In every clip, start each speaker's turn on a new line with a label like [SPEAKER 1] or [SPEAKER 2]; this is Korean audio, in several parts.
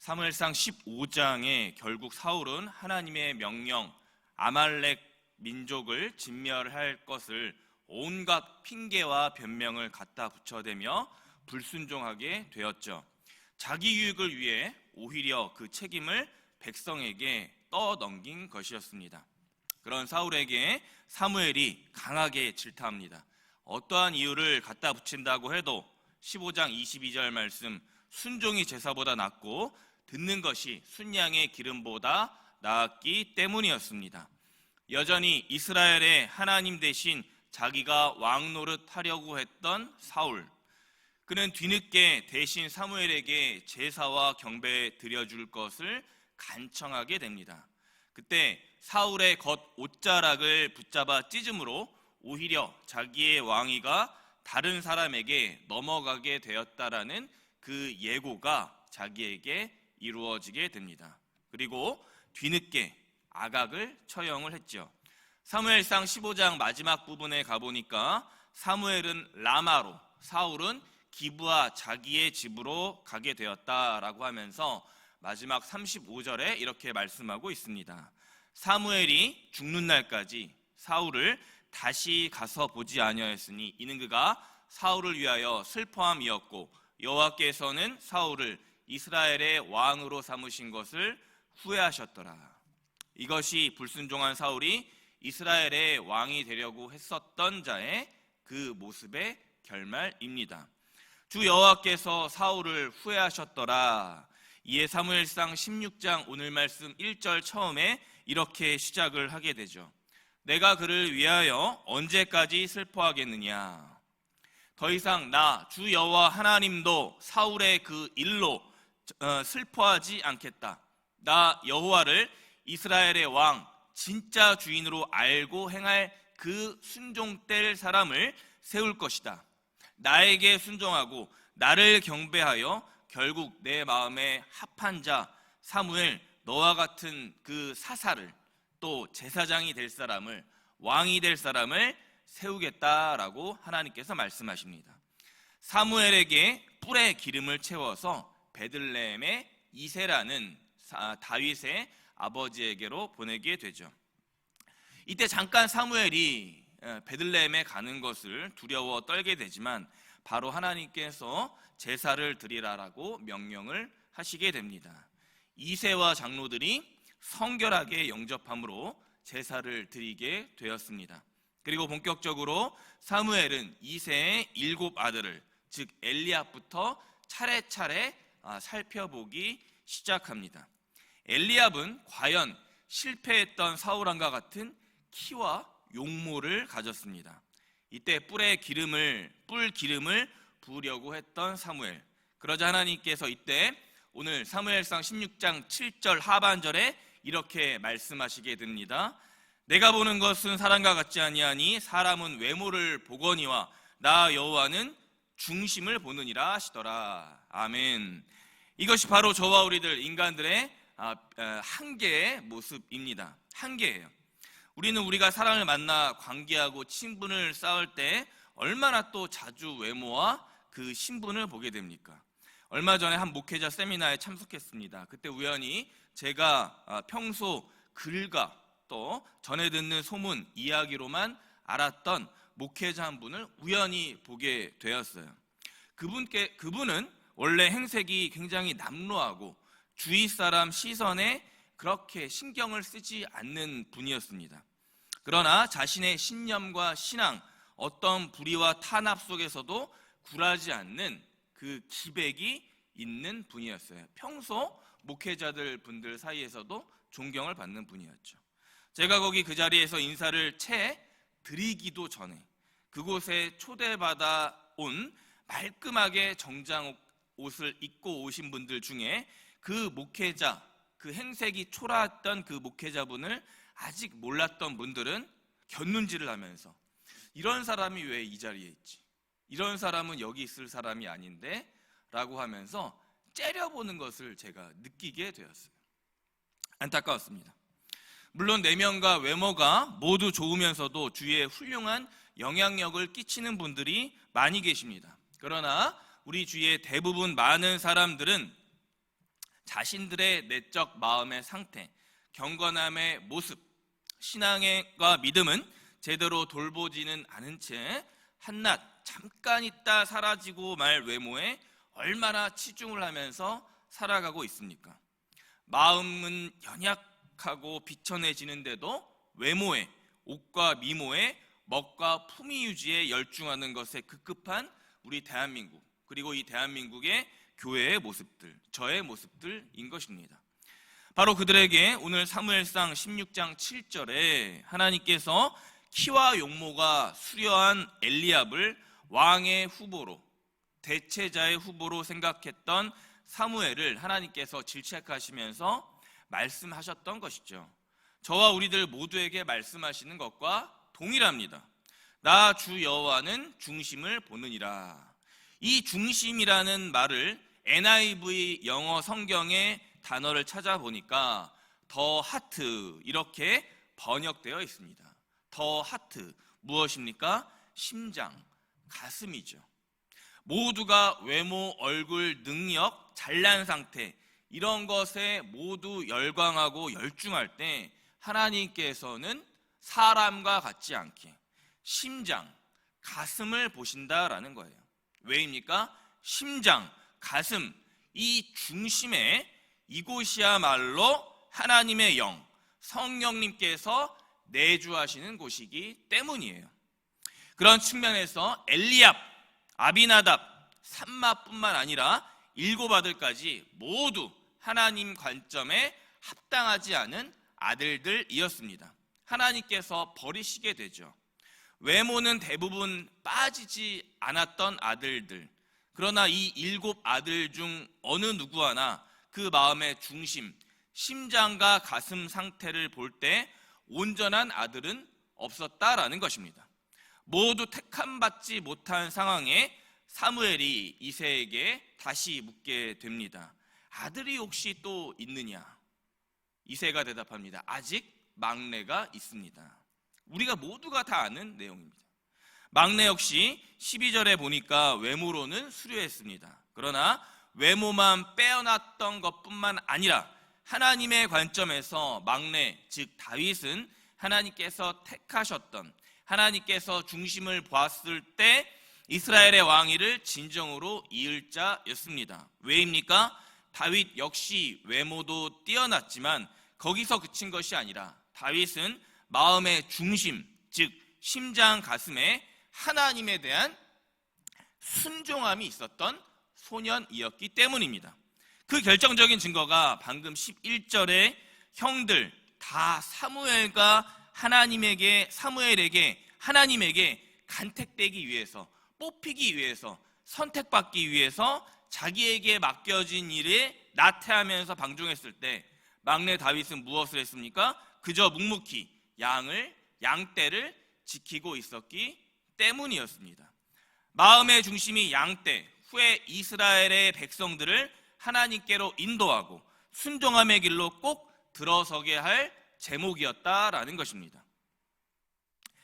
[SPEAKER 1] 사무엘상 15장에 결국 사울은 하나님의 명령 아말렉 민족을 진멸할 것을 온갖 핑계와 변명을 갖다 붙여대며 불순종하게 되었죠. 자기 유익을 위해 오히려 그 책임을 백성에게 떠넘긴 것이었습니다. 그런 사울에게 사무엘이 강하게 질타합니다. 어떠한 이유를 갖다 붙인다고 해도 15장 22절 말씀, 순종이 제사보다 낫고 듣는 것이 순양의 기름보다 나았기 때문이었습니다. 여전히 이스라엘의 하나님 대신 자기가 왕 노릇하려고 했던 사울, 그는 뒤늦게 대신 사무엘에게 제사와 경배 드려줄 것을 간청하게 됩니다. 그때 사울의 겉 옷자락을 붙잡아 찢음으로 오히려 자기의 왕위가 다른 사람에게 넘어가게 되었다라는 그 예고가 자기에게 이루어지게 됩니다. 그리고 뒤늦게 아각을 처형을 했죠. 사무엘상 15장 마지막 부분에 가보니까 사무엘은 라마로, 사울은 기브아 자기의 집으로 가게 되었다라고 하면서 마지막 35절에 이렇게 말씀하고 있습니다. 사무엘이 죽는 날까지 사울을 다시 가서 보지 아니하였으니 이는 그가 사울을 위하여 슬퍼함이었고 여호와께서는 사울을 이스라엘의 왕으로 삼으신 것을 후회하셨더라. 이것이 불순종한 사울이 이스라엘의 왕이 되려고 했었던 자의 그 모습의 결말입니다. 주 여호와께서 사울을 후회하셨더라. 이에 사무엘상 16장 오늘 말씀 1절 처음에 이렇게 시작을 하게 되죠. 내가 그를 위하여 언제까지 슬퍼하겠느냐. 더 이상 나 주 여호와 하나님도 사울의 그 일로 슬퍼하지 않겠다. 나 여호와를 이스라엘의 왕 진짜 주인으로 알고 행할 그 순종될 사람을 세울 것이다. 나에게 순종하고 나를 경배하여 결국 내 마음에 합한 자 사무엘 너와 같은 그 사사를 또 제사장이 될 사람을 왕이 될 사람을 세우겠다라고 하나님께서 말씀하십니다. 사무엘에게 뿔에 기름을 채워서 베들레헴의 이새라는 다윗의 아버지에게로 보내게 되죠. 이때 잠깐 사무엘이 베들레헴에 가는 것을 두려워 떨게 되지만 바로 하나님께서 제사를 드리라라고 명령을 하시게 됩니다. 이새와 장로들이 성결하게 영접함으로 제사를 드리게 되었습니다. 그리고 본격적으로 사무엘은 이새의 7 아들을 즉 엘리압부터 차례차례 살펴보기 시작합니다. 엘리압은 과연 실패했던 사울왕과 같은 키와 용모를 가졌습니다. 이때 뿔 기름을 부으려고 했던 사무엘. 그러자 하나님께서 이때 오늘 사무엘상 16장 7절 하반절에 이렇게 말씀하시게 됩니다. 내가 보는 것은 사람과 같지 아니하니 사람은 외모를 보거니와 나 여호와는 중심을 보느니라 하시더라. 아멘. 이것이 바로 저와 우리들 인간들의 한계의 모습입니다. 한계예요. 우리는 우리가 사람을 만나 관계하고 친분을 쌓을 때 얼마나 또 자주 외모와 그 신분을 보게 됩니까? 얼마 전에 한 목회자 세미나에 참석했습니다. 그때 우연히 제가 평소 글과 또 전해 듣는 소문, 이야기로만 알았던 목회자 한 분을 우연히 보게 되었어요. 그분은 원래 행색이 굉장히 남루하고 주위 사람 시선에 그렇게 신경을 쓰지 않는 분이었습니다. 그러나 자신의 신념과 신앙, 어떤 불의와 탄압 속에서도 굴하지 않는 그 기백이 있는 분이었어요. 평소 목회자들 분들 사이에서도 존경을 받는 분이었죠. 제가 거기 그 자리에서 인사를 채 드리기도 전에 그곳에 초대받아 온 말끔하게 정장 옷을 입고 오신 분들 중에 그 목회자, 그 행색이 초라했던 그 목회자분을 아직 몰랐던 분들은 곁눈질을 하면서 이런 사람이 왜 이 자리에 있지? 이런 사람은 여기 있을 사람이 아닌데? 라고 하면서 째려보는 것을 제가 느끼게 되었어요. 안타까웠습니다. 물론 내면과 외모가 모두 좋으면서도 주위에 훌륭한 영향력을 끼치는 분들이 많이 계십니다. 그러나 우리 주위의 대부분 많은 사람들은 자신들의 내적 마음의 상태, 경건함의 모습, 신앙과 믿음은 제대로 돌보지는 않은 채 한낱 잠깐 있다 사라지고 말 외모에 얼마나 치중을 하면서 살아가고 있습니까? 마음은 연약하고 비천해지는데도 외모에, 옷과 미모에, 멋과 품위 유지에 열중하는 것에 급급한 우리 대한민국, 그리고 이 대한민국의 교회의 모습들, 저의 모습들인 것입니다. 바로 그들에게 오늘 사무엘상 16장 7절에 하나님께서 키와 용모가 수려한 엘리압을 왕의 후보로, 대체자의 후보로 생각했던 사무엘을 하나님께서 질책하시면서 말씀하셨던 것이죠. 저와 우리들 모두에게 말씀하시는 것과 동일합니다. 나 주 여호와는 중심을 보느니라. 이 중심이라는 말을 NIV 영어 성경의 단어를 찾아보니까 더 하트 이렇게 번역되어 있습니다. 더 하트 무엇입니까? 심장, 가슴이죠. 모두가 외모, 얼굴, 능력, 잘난 상태 이런 것에 모두 열광하고 열중할 때 하나님께서는 사람과 같지 않게 심장, 가슴을 보신다라는 거예요. 왜입니까? 심장, 가슴, 이 중심에 이곳이야말로 하나님의 영, 성령님께서 내주하시는 곳이기 때문이에요. 그런 측면에서 엘리압, 아비나답, 삼마뿐만 아니라 일곱 아들까지 모두 하나님 관점에 합당하지 않은 아들들이었습니다. 하나님께서 버리시게 되죠. 외모는 대부분 빠지지 않았던 아들들. 그러나 이 일곱 아들 중 어느 누구 하나 그 마음의 중심, 심장과 가슴 상태를 볼 때 온전한 아들은 없었다라는 것입니다. 모두 택함받지 못한 상황에 사무엘이 이새에게 다시 묻게 됩니다. 아들이 혹시 또 있느냐? 이새가 대답합니다. 아직 막내가 있습니다. 우리가 모두가 다 아는 내용입니다. 막내 역시 12절에 보니까 외모로는 수려했습니다. 그러나 외모만 빼어났던 것뿐만 아니라 하나님의 관점에서 막내, 즉 다윗은 하나님께서 택하셨던, 하나님께서 중심을 보았을 때 이스라엘의 왕위를 진정으로 이을 자였습니다. 왜입니까? 다윗 역시 외모도 뛰어났지만 거기서 그친 것이 아니라 다윗은 마음의 중심, 즉 심장 가슴에 하나님에 대한 순종함이 있었던 소년이었기 때문입니다. 그 결정적인 증거가 방금 11절에 형들 다 사무엘에게 하나님에게 간택되기 위해서, 뽑히기 위해서, 선택받기 위해서 자기에게 맡겨진 일에 나태하면서 방종했을 때 막내 다윗은 무엇을 했습니까? 그저 묵묵히 양떼를 지키고 있었기 때문이었습니다. 마음의 중심이 양떼, 후에 이스라엘의 백성들을 하나님께로 인도하고 순종함의 길로 꼭 들어서게 할 제목이었다라는 것입니다.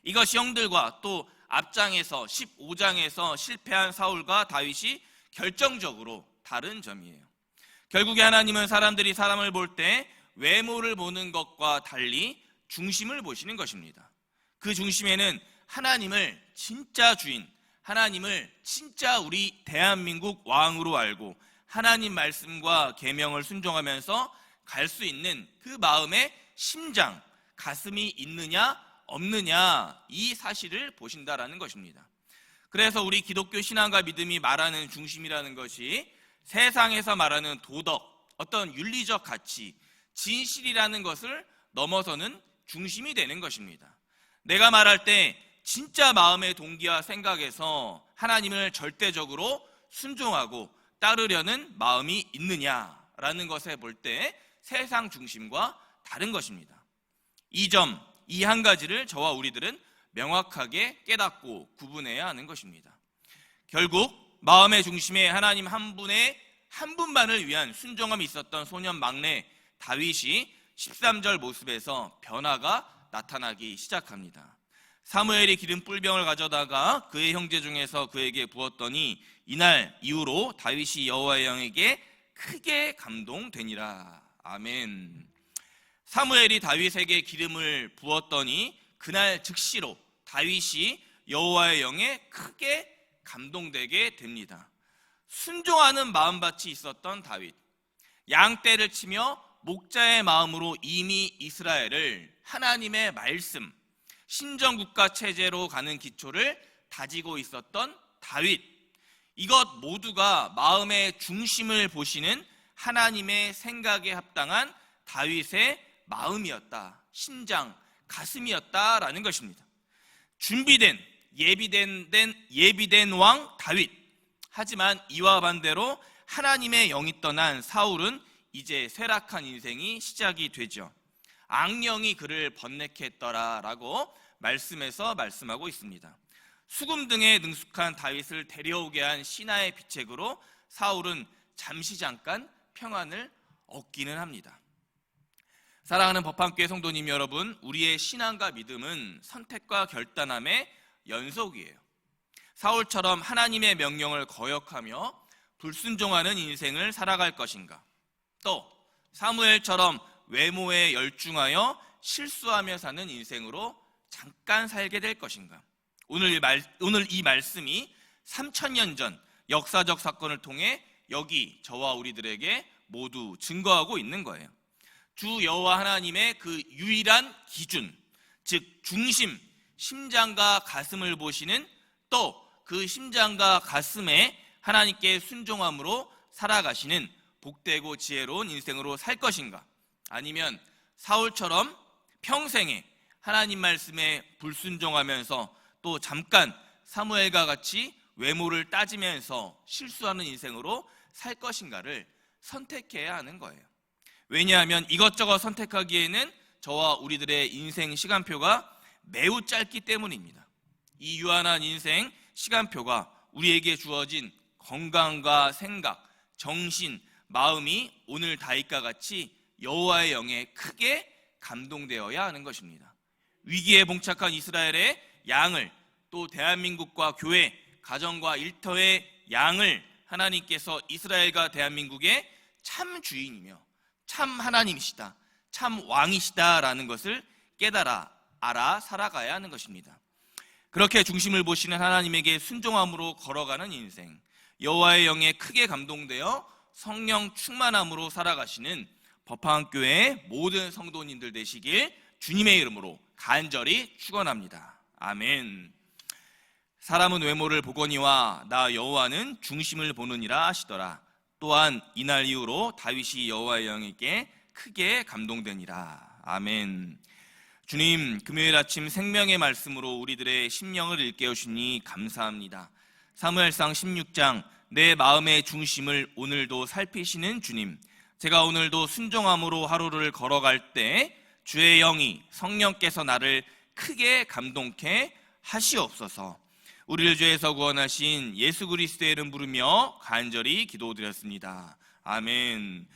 [SPEAKER 1] 이것이 형들과 또 앞장에서 15장에서 실패한 사울과 다윗이 결정적으로 다른 점이에요. 결국에 하나님은 사람들이 사람을 볼 때 외모를 보는 것과 달리 중심을 보시는 것입니다. 그 중심에는 하나님을 진짜 주인, 하나님을 진짜 우리 대한민국 왕으로 알고 하나님 말씀과 계명을 순종하면서 갈 수 있는 그 마음의 심장, 가슴이 있느냐 없느냐 이 사실을 보신다라는 것입니다. 그래서 우리 기독교 신앙과 믿음이 말하는 중심이라는 것이 세상에서 말하는 도덕, 어떤 윤리적 가치, 진실이라는 것을 넘어서는 중심이 되는 것입니다. 내가 말할 때 진짜 마음의 동기와 생각에서 하나님을 절대적으로 순종하고 따르려는 마음이 있느냐라는 것에 볼 때 세상 중심과 다른 것입니다. 이 점, 이 한 가지를 저와 우리들은 명확하게 깨닫고 구분해야 하는 것입니다. 결국 마음의 중심에 하나님 한 분만을 위한 순종함이 있었던 소년 막내 다윗이 13절 모습에서 변화가 나타나기 시작합니다. 사무엘이 기름 뿔병을 가져다가 그의 형제 중에서 그에게 부었더니 이날 이후로 다윗이 여호와의 영에게 크게 감동되니라. 아멘. 사무엘이 다윗에게 기름을 부었더니 그날 즉시로 다윗이 여호와의 영에 크게 감동되게 됩니다. 순종하는 마음밭이 있었던 다윗, 양떼를 치며 목자의 마음으로 이미 이스라엘을 하나님의 말씀, 신정국가 체제로 가는 기초를 다지고 있었던 다윗, 이것 모두가 마음의 중심을 보시는 하나님의 생각에 합당한 다윗의 마음이었다, 심장, 가슴이었다라는 것입니다. 준비된, 예비된 왕 다윗. 하지만 이와 반대로 하나님의 영이 떠난 사울은 이제 쇠락한 인생이 시작이 되죠. 악령이 그를 번뇌케 했더라라고 말씀에서 말씀하고 있습니다. 수금 등에 능숙한 다윗을 데려오게 한 신하의 비책으로 사울은 잠깐 평안을 얻기는 합니다. 사랑하는 법한교회 성도님 여러분, 우리의 신앙과 믿음은 선택과 결단함의 연속이에요. 사울처럼 하나님의 명령을 거역하며 불순종하는 인생을 살아갈 것인가, 또 사무엘처럼 외모에 열중하여 실수하며 사는 인생으로 잠깐 살게 될 것인가. 오늘 이 말씀이 3000년 전 역사적 사건을 통해 여기 저와 우리들에게 모두 증거하고 있는 거예요. 주 여호와 하나님의 그 유일한 기준, 즉 중심, 심장과 가슴을 보시는, 또 그 심장과 가슴에 하나님께 순종함으로 살아가시는 복되고 지혜로운 인생으로 살 것인가, 아니면 사울처럼 평생에 하나님 말씀에 불순종하면서 또 잠깐 사무엘과 같이 외모를 따지면서 실수하는 인생으로 살 것인가를 선택해야 하는 거예요. 왜냐하면 이것저것 선택하기에는 저와 우리들의 인생 시간표가 매우 짧기 때문입니다. 이 유한한 인생 시간표가 우리에게 주어진 건강과 생각, 정신, 마음이 오늘 다윗과 같이 여호와의 영에 크게 감동되어야 하는 것입니다. 위기에 봉착한 이스라엘의 양을, 또 대한민국과 교회, 가정과 일터의 양을 하나님께서 이스라엘과 대한민국의 참 주인이며 참 하나님이시다, 참 왕이시다라는 것을 깨달아 알아 살아가야 하는 것입니다. 그렇게 중심을 보시는 하나님에게 순종함으로 걸어가는 인생, 여호와의 영에 크게 감동되어 성령 충만함으로 살아가시는 법화학교의 모든 성도님들 되시길 주님의 이름으로 간절히 축원합니다. 아멘. 사람은 외모를 보거니와 나 여호와는 중심을 보느니라 하시더라. 또한 이날 이후로 다윗이 여호와의 영에게 크게 감동되니라. 아멘. 주님, 금요일 아침 생명의 말씀으로 우리들의 심령을 일깨우시니 감사합니다. 사무엘상 16장 내 마음의 중심을 오늘도 살피시는 주님, 제가 오늘도 순종함으로 하루를 걸어갈 때 주의 영이, 성령께서 나를 크게 감동케 하시옵소서. 우리를 죄에서 구원하신 예수 그리스도의 이름 부르며 간절히 기도드렸습니다. 아멘.